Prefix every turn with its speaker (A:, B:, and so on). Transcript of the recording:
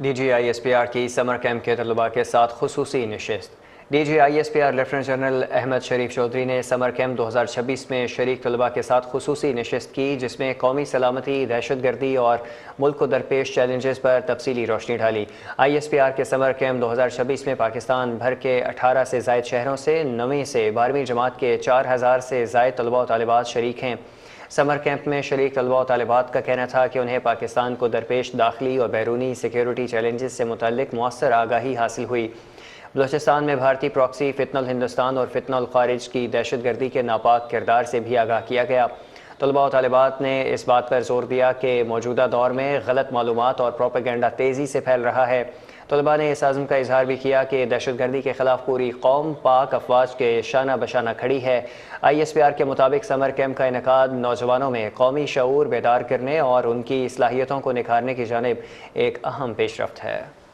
A: D G I S P R کی summer camp کے طلباء کے ساتھ خصوصی نشست۔ D G I S P R lieutenant general Ahmed Sharif Chaudhry نے سمر کیمپ 2026 میں شریک طلباء کے ساتھ خصوصی نشست کی، جس میں قومی سلامتی، دہشت گردی اور ملک کو درپیش چیلنجز پر تفصیلی روشنی ڈالی۔ آئی ایس پی آر کے سمر کیمپ 2026 میں پاکستان بھر کے 18 سے زائد شہروں سے 9ویں سے 12ویں جماعت کے 4000 سے زائد طلباء و طالبات شریک ہیں۔ سمر کیمپ میں شریک طلباء و طالبات کا کہنا تھا کہ انہیں پاکستان کو درپیش داخلی اور بیرونی سیکیورٹی چیلنجز سے متعلق مؤثر آگاہی حاصل ہوئی۔ بلوچستان میں بھارتی پراکسی فتنہ الہندوستان اور فتنہ الخارج کی دہشت گردی کے ناپاک کردار سے بھی آگاہ کیا گیا۔ طلباء و طالبات نے اس بات پر زور دیا کہ موجودہ دور میں غلط معلومات اور پروپیگنڈا تیزی سے پھیل رہا ہے۔ طلباء نے اس عزم کا اظہار بھی کیا کہ دہشت گردی کے خلاف پوری قوم پاک افواج کے شانہ بشانہ کھڑی ہے۔ آئی ایس پی آر کے مطابق سمر کیمپ کا انعقاد نوجوانوں میں قومی شعور بیدار کرنے اور ان کی صلاحیتوں کو نکھارنے کی جانب ایک اہم پیش رفت ہے۔